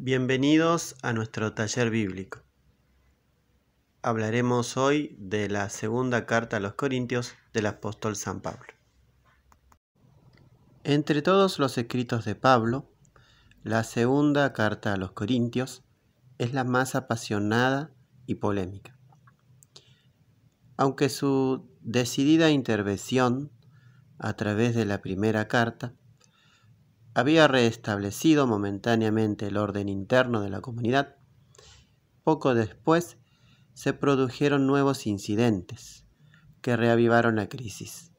Bienvenidos a nuestro taller bíblico. Hablaremos hoy de la segunda carta a los Corintios del apóstol San Pablo. Entre todos los escritos de Pablo, la segunda carta a los Corintios es la más apasionada y polémica. Aunque su decidida intervención a través de la primera carta había restablecido momentáneamente el orden interno de la comunidad, poco después se produjeron nuevos incidentes que reavivaron la crisis.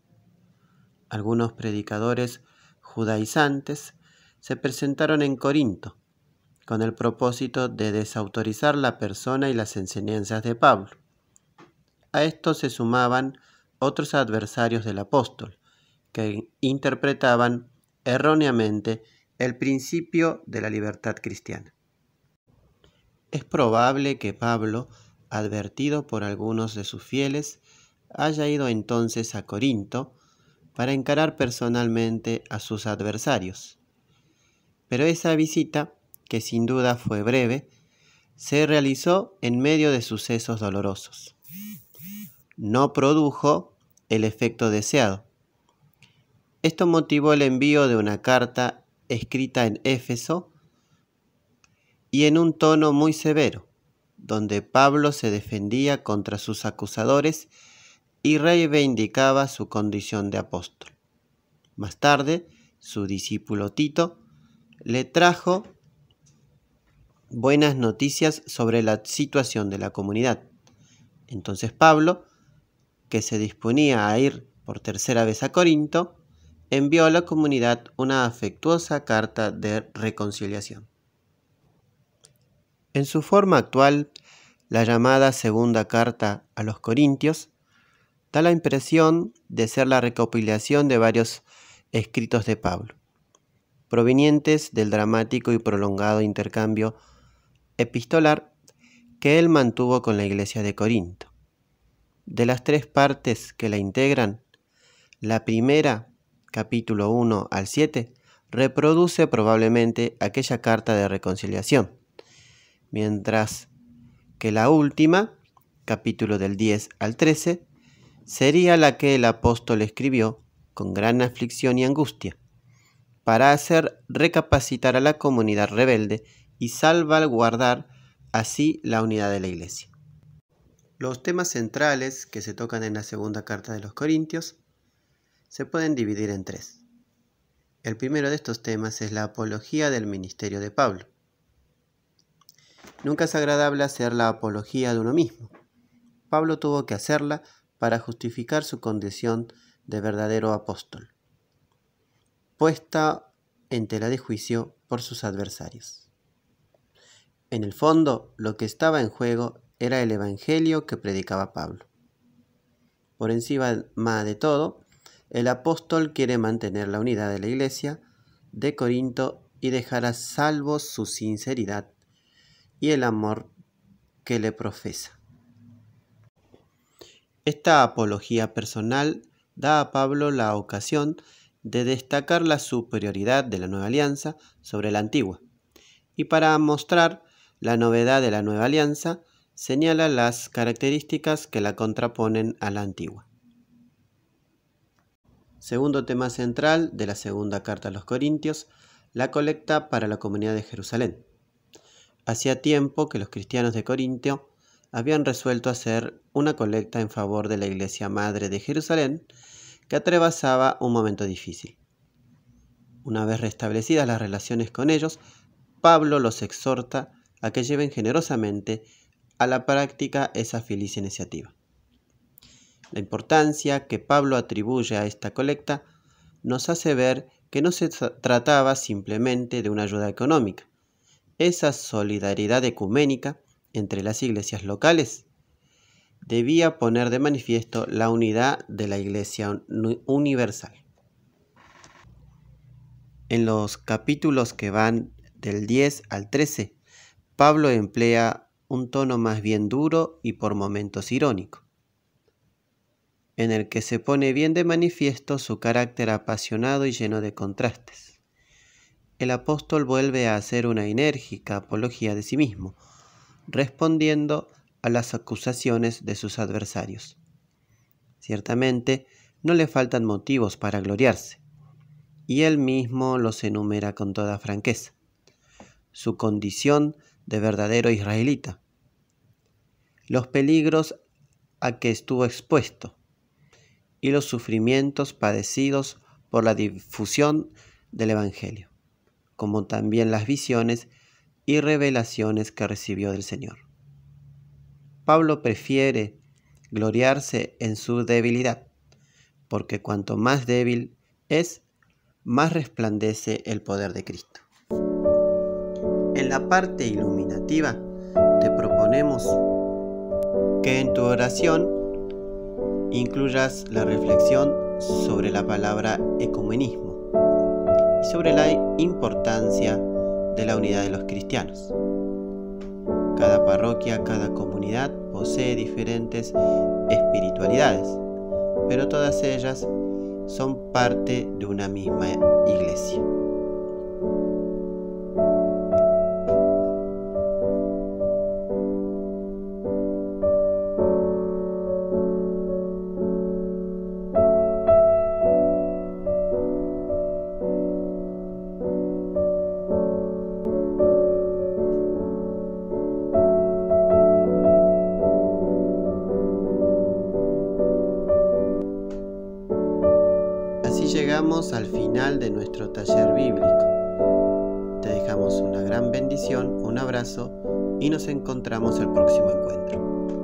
Algunos predicadores judaizantes se presentaron en Corinto con el propósito de desautorizar la persona y las enseñanzas de Pablo. A esto se sumaban otros adversarios del apóstol, que interpretaban erróneamente el principio de la libertad cristiana. Es probable que Pablo, advertido por algunos de sus fieles, haya ido entonces a Corinto para encarar personalmente a sus adversarios. Pero esa visita, que sin duda fue breve, se realizó en medio de sucesos dolorosos. No produjo el efecto deseado. Esto motivó el envío de una carta escrita en Éfeso y en un tono muy severo, donde Pablo se defendía contra sus acusadores y reivindicaba su condición de apóstol. Más tarde, su discípulo Tito le trajo buenas noticias sobre la situación de la comunidad. Entonces Pablo, que se disponía a ir por tercera vez a Corinto, envió a la comunidad una afectuosa carta de reconciliación. En su forma actual, la llamada segunda carta a los Corintios da la impresión de ser la recopilación de varios escritos de Pablo, provenientes del dramático y prolongado intercambio epistolar que él mantuvo con la iglesia de Corinto. De las tres partes que la integran, la primera, capítulo 1 al 7, reproduce probablemente aquella carta de reconciliación, mientras que la última, capítulo del 10 al 13, sería la que el apóstol escribió con gran aflicción y angustia, para hacer recapacitar a la comunidad rebelde y salvaguardar así la unidad de la iglesia. Los temas centrales que se tocan en la segunda carta de los Corintios se pueden dividir en tres. El primero de estos temas es la apología del ministerio de Pablo. Nunca es agradable hacer la apología de uno mismo. Pablo tuvo que hacerla para justificar su condición de verdadero apóstol, puesta en tela de juicio por sus adversarios. En el fondo, lo que estaba en juego era el evangelio que predicaba Pablo. Por encima de todo, el apóstol quiere mantener la unidad de la iglesia de Corinto y dejar a salvo su sinceridad y el amor que le profesa. Esta apología personal da a Pablo la ocasión de destacar la superioridad de la nueva alianza sobre la antigua, y para mostrar la novedad de la nueva alianza, señala las características que la contraponen a la antigua. Segundo tema central de la segunda carta a los Corintios, la colecta para la comunidad de Jerusalén. Hacía tiempo que los cristianos de Corintio habían resuelto hacer una colecta en favor de la iglesia madre de Jerusalén, que atravesaba un momento difícil. Una vez restablecidas las relaciones con ellos, Pablo los exhorta a que lleven generosamente a la práctica esa feliz iniciativa. La importancia que Pablo atribuye a esta colecta nos hace ver que no se trataba simplemente de una ayuda económica. Esa solidaridad ecuménica entre las iglesias locales debía poner de manifiesto la unidad de la Iglesia universal. En los capítulos que van del 10 al 13, Pablo emplea un tono más bien duro y por momentos irónico, en el que se pone bien de manifiesto su carácter apasionado y lleno de contrastes. el apóstol vuelve a hacer una enérgica apología de sí mismo, respondiendo a las acusaciones de sus adversarios. Ciertamente, no le faltan motivos para gloriarse, y él mismo los enumera con toda franqueza. Su condición de verdadero israelita, los peligros a que estuvo expuesto y los sufrimientos padecidos por la difusión del Evangelio, como también las visiones y revelaciones que recibió del Señor. Pablo prefiere gloriarse en su debilidad, porque cuanto más débil es, más resplandece el poder de Cristo. En la parte iluminativa te proponemos que en tu oración incluyas la reflexión sobre la palabra ecumenismo y sobre la importancia de la unidad de los cristianos. Cada parroquia, cada comunidad posee diferentes espiritualidades, pero todas ellas son parte de una misma iglesia. Así llegamos al final de nuestro taller bíblico. Te dejamos una gran bendición, un abrazo y nos encontramos el próximo encuentro.